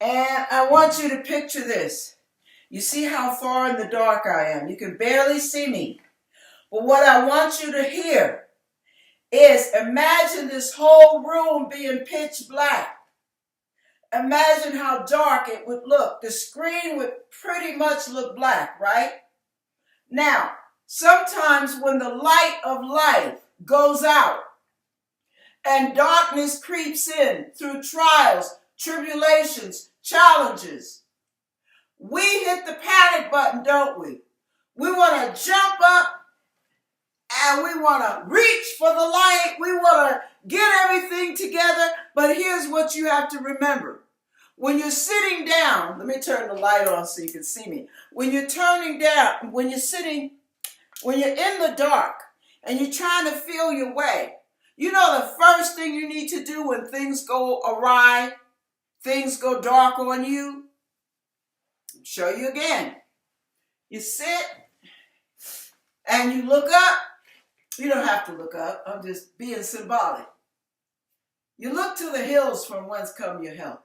And I want you to picture this. You see how far in the dark I am. You can barely see me. But what I want you to hear is imagine this whole room being pitch black. Imagine how dark it would look. The screen would pretty much look black, right? Now, sometimes when the light of life goes out and darkness creeps in through trials, tribulations, challenges, we hit the panic button, don't we? We want to jump up and we want to reach for the light. We want to get everything together. But here's what you have to remember. When you're sitting down, let me turn the light on so you can see me. When you're turning down, when you're in the dark and you're trying to feel your way, you know the first thing you need to do when things go awry, things go dark on you? I'll show you again. You sit and you look up. You don't have to look up. I'm just being symbolic. You look to the hills from whence come your help.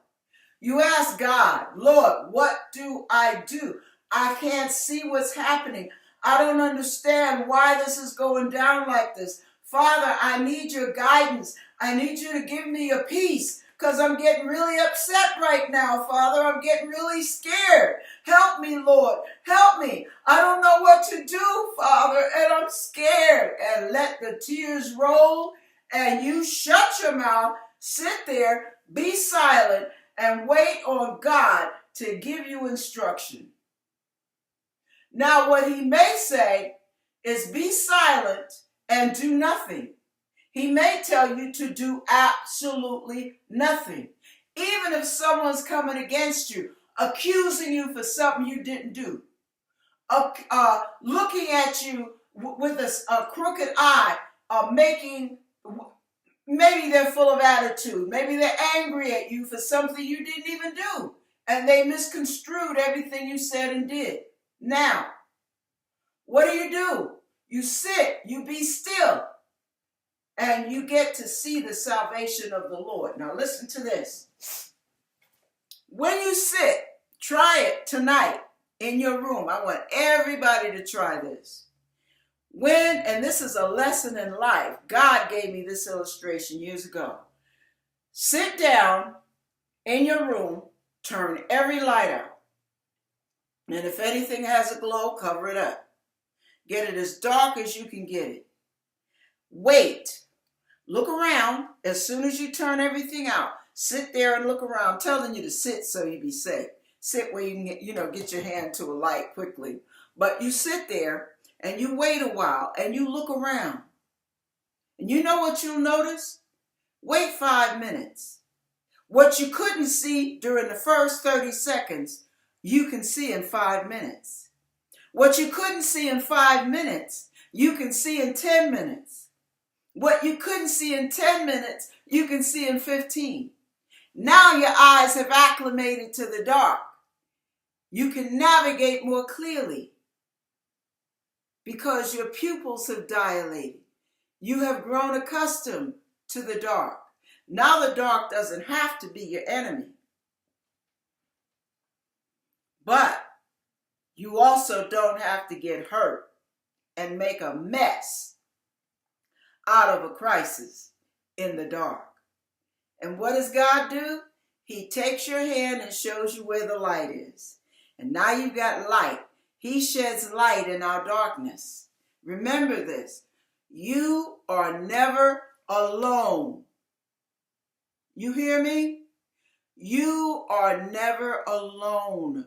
You ask God, Lord, what do I do? I can't see what's happening. I don't understand why this is going down like this. Father, I need your guidance. I need you to give me a peace because I'm getting really upset right now, Father. I'm getting really scared. Help me, Lord. Help me. I don't know what to do, Father, and I'm scared. And let the tears roll, and you shut your mouth, sit there, be silent, and wait on God to give you instruction. Now, what he may say is be silent and do nothing. He may tell you to do absolutely nothing. Even if someone's coming against you, accusing you for something you didn't do, looking at you with a crooked eye, maybe they're full of attitude. Maybe they're angry at you for something you didn't even do. And they misconstrued everything you said and did. Now, what do? You sit, you be still, and you get to see the salvation of the Lord. Now listen to this. When you sit, try it tonight in your room. I want everybody to try this. And this is a lesson in life. God gave me this illustration years ago. Sit down in your room, turn every light out. And if anything has a glow, cover it up. Get it as dark as you can get it. Wait. Look around as soon as you turn everything out. Sit there and look around. I'm telling you to sit so you be safe. Sit where you can get your hand to a light quickly. But you sit there and you wait a while and you look around. And you know what you'll notice? Wait 5 minutes. What you couldn't see during the first 30 seconds, you can see in 5 minutes. What you couldn't see in 5 minutes, you can see in 10 minutes. What you couldn't see in 10 minutes, you can see in 15. Now your eyes have acclimated to the dark. You can navigate more clearly because your pupils have dilated. You have grown accustomed to the dark. Now the dark doesn't have to be your enemy. But you also don't have to get hurt and make a mess out of a crisis in the dark. And what does God do? He takes your hand and shows you where the light is. And now you've got light. He sheds light in our darkness. Remember this. You are never alone. You hear me? You are never alone.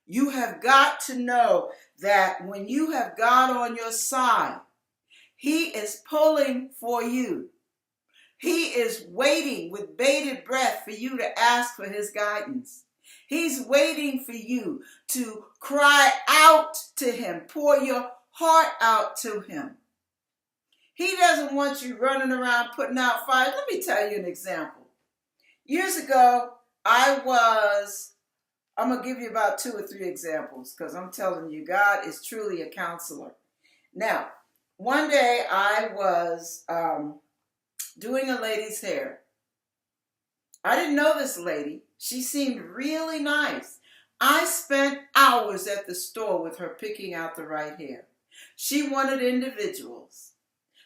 You have got to know that when you have God on your side, He is pulling for you. He is waiting with bated breath for you to ask for His guidance. He's waiting for you to cry out to Him, pour your heart out to Him. He doesn't want you running around putting out fires. Let me tell you an example. Years ago, I'm going to give you about 2 or 3 examples because I'm telling you, God is truly a counselor. Now, one day I was doing a lady's hair. I didn't know this lady. She seemed really nice. I spent hours at the store with her picking out the right hair. She wanted individuals.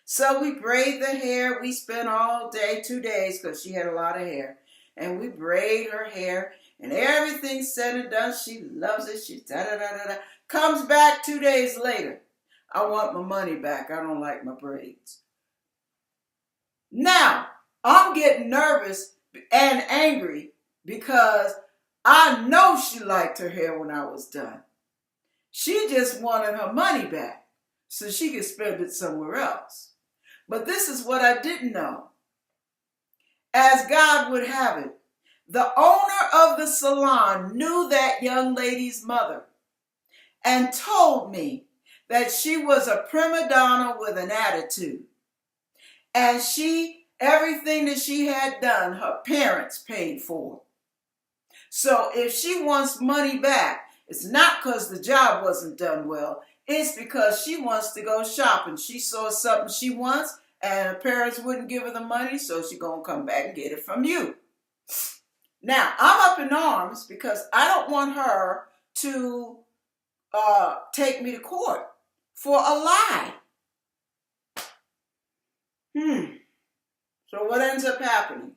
So we braid the hair. We spent all day, 2 days, because she had a lot of hair. And we braid her hair. And everything's said and done. She loves it. She da-da-da-da-da. Comes back 2 days later. I want my money back. I don't like my braids. Now, I'm getting nervous and angry because I know she liked her hair when I was done. She just wanted her money back so she could spend it somewhere else. But this is what I didn't know. As God would have it, the owner of the salon knew that young lady's mother and told me that she was a prima donna with an attitude. And everything that she had done, her parents paid for. So if she wants money back, it's not because the job wasn't done well. It's because she wants to go shopping. She saw something she wants and her parents wouldn't give her the money, so she's going to come back and get it from you. Now, I'm up in arms because I don't want her to take me to court for a lie. So what ends up happening?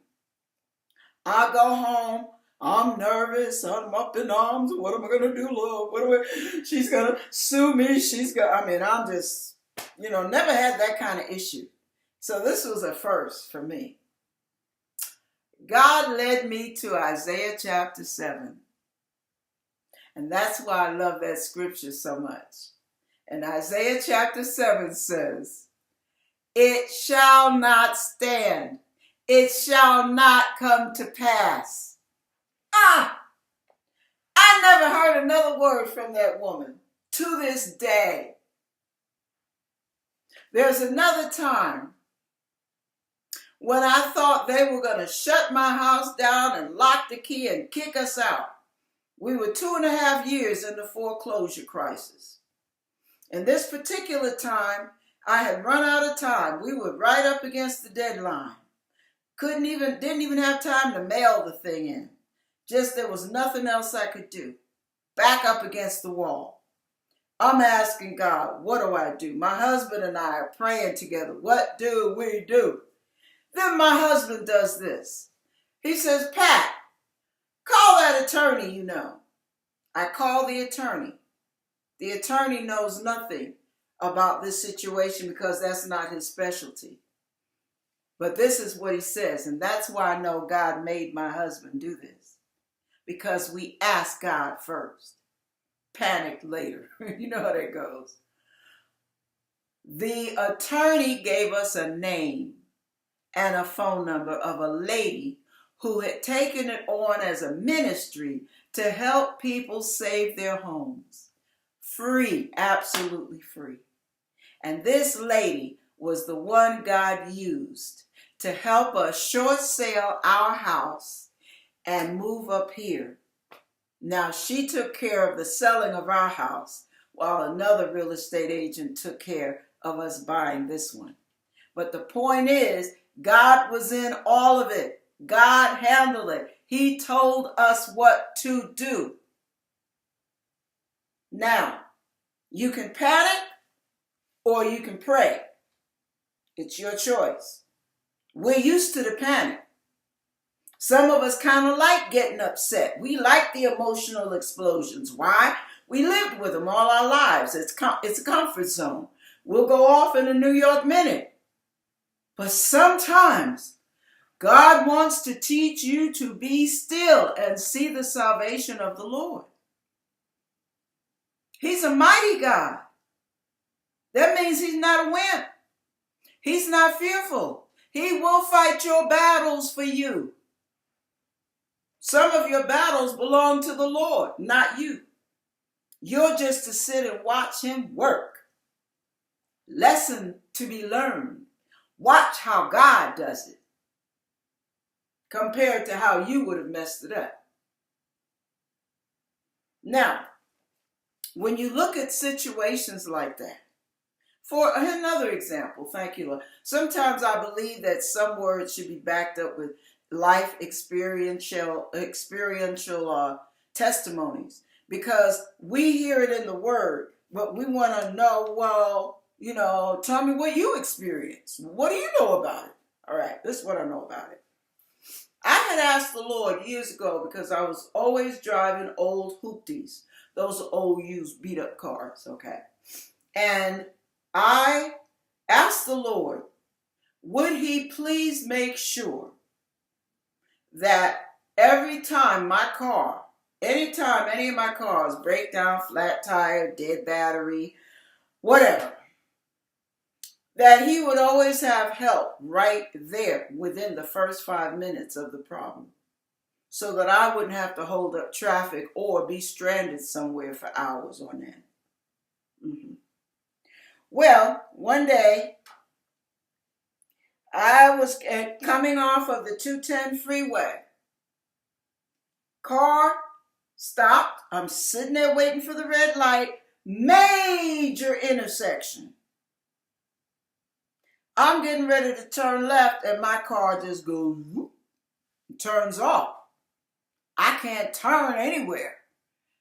I go home. I'm nervous. I'm up in arms. What am I going to do, Lord? She's going to sue me. I'm just, never had that kind of issue. So this was a first for me. God led me to Isaiah chapter 7. And that's why I love that scripture so much. And Isaiah chapter 7 says, "It shall not stand. It shall not come to pass." I never heard another word from that woman to this day. There's another time when I thought they were going to shut my house down and lock the key and kick us out. We were 2.5 years in the foreclosure crisis. And this particular time, I had run out of time. We were right up against the deadline. Didn't even have time to mail the thing in. Just there was nothing else I could do. Back up against the wall. I'm asking God, what do I do? My husband and I are praying together. What do we do? Then my husband does this. He says, "Pat, call that attorney you know." I call the attorney. The attorney knows nothing about this situation because that's not his specialty. But this is what he says, and that's why I know God made my husband do this. Because we ask God first, panic later. You know how that goes. The attorney gave us a name and a phone number of a lady who had taken it on as a ministry to help people save their homes. Free, absolutely free. And this lady was the one God used to help us short sale our house and move up here. Now, she took care of the selling of our house while another real estate agent took care of us buying this one. But the point is, God was in all of it. God handled it. He told us what to do. Now, you can panic or you can pray. It's your choice. We're used to the panic. Some of us kind of like getting upset. We like the emotional explosions. Why? We lived with them all our lives. It's a comfort zone. We'll go off in a New York minute. But sometimes God wants to teach you to be still and see the salvation of the Lord. He's a mighty God. That means he's not a wimp. He's not fearful. He will fight your battles for you. Some of your battles belong to the Lord, not you. You're just to sit and watch him work. Lesson to be learned. Watch how God does it compared to how you would have messed it up. Now, when you look at situations like that, for another example, thank you, Lord. Sometimes I believe that some words should be backed up with life experiential testimonies, because we hear it in the word, but we want to know, well, tell me what you experienced. What do you know about it? All right, this is what I know about it. I had asked the Lord years ago, because I was always driving old hoopties, those old used beat up cars, okay? And I asked the Lord, would he please make sure that every time anytime any of my cars break down, flat tire, dead battery, whatever, that he would always have help right there within the first 5 minutes of the problem, so that I wouldn't have to hold up traffic or be stranded somewhere for hours on end. Well, one day, I was coming off of the 210 freeway. Car stopped. I'm sitting there waiting for the red light. Major intersection. I'm getting ready to turn left, and my car just goes, whoop, turns off. I can't turn anywhere.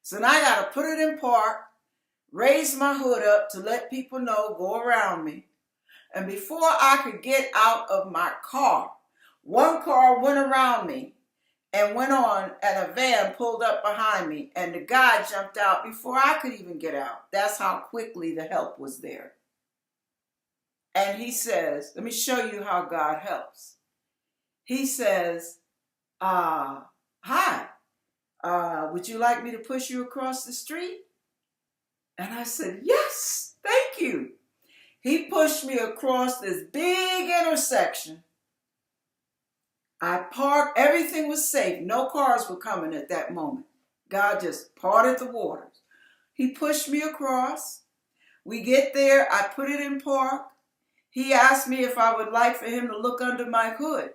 So now I got to put it in park, raise my hood up to let people know, go around me. And before I could get out of my car, one car went around me and went on, and a van pulled up behind me, and the guy jumped out before I could even get out. That's how quickly the help was there. And he says, let me show you how God helps. He says, hi, would you like me to push you across the street? And I said, yes, thank you. He pushed me across this big intersection. I parked, everything was safe. No cars were coming at that moment. God just parted the waters. He pushed me across. We get there, I put it in park. He asked me if I would like for him to look under my hood.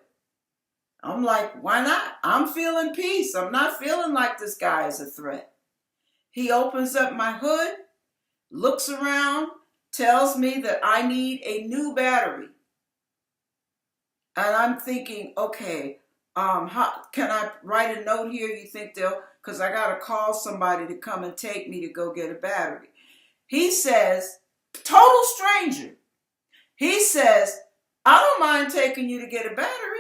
I'm like, why not? I'm feeling peace. I'm not feeling like this guy is a threat. He opens up my hood, looks around, tells me that I need a new battery. And I'm thinking, okay, how can I write a note here? You think because I got to call somebody to come and take me to go get a battery. He says, total stranger. He says, I don't mind taking you to get a battery.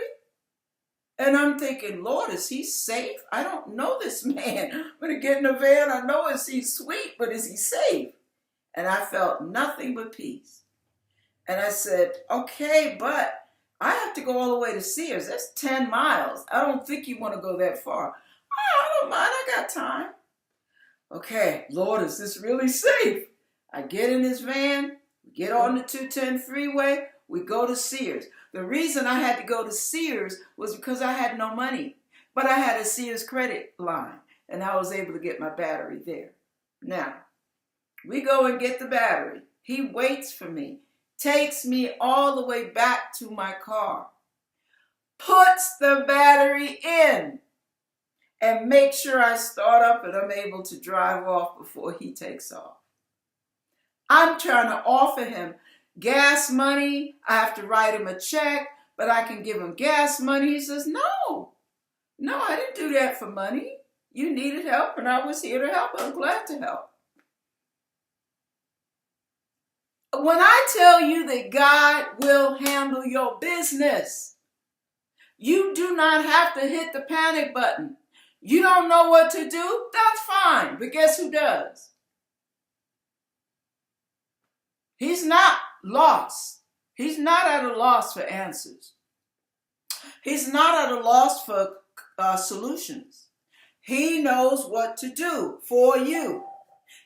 And I'm thinking, Lord, is he safe? I don't know this man. I'm going to get in a van. I know he's sweet, but is he safe? And I felt nothing but peace. And I said, okay, but I have to go all the way to Sears. That's 10 miles. I don't think you want to go that far. Oh, I don't mind. I got time. Okay, Lord, is this really safe? I get in his van, get on the 210 freeway, we go to Sears. The reason I had to go to Sears was because I had no money. But I had a Sears credit line, and I was able to get my battery there. Now, we go and get the battery. He waits for me, takes me all the way back to my car, puts the battery in, and makes sure I start up and I'm able to drive off before he takes off. I'm trying to offer him gas money. I have to write him a check, but I can give him gas money. He says, no, I didn't do that for money. You needed help, and I was here to help. I'm glad to help. When I tell you that God will handle your business, you do not have to hit the panic button. You don't know what to do? That's fine, but guess who does? He's not lost. He's not at a loss for answers. He's not at a loss for solutions. He knows what to do for you.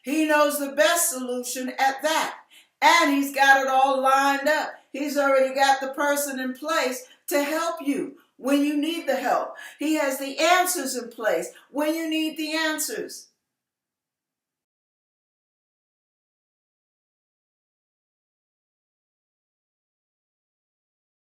He knows the best solution at that. And he's got it all lined up. He's already got the person in place to help you when you need the help. He has the answers in place when you need the answers.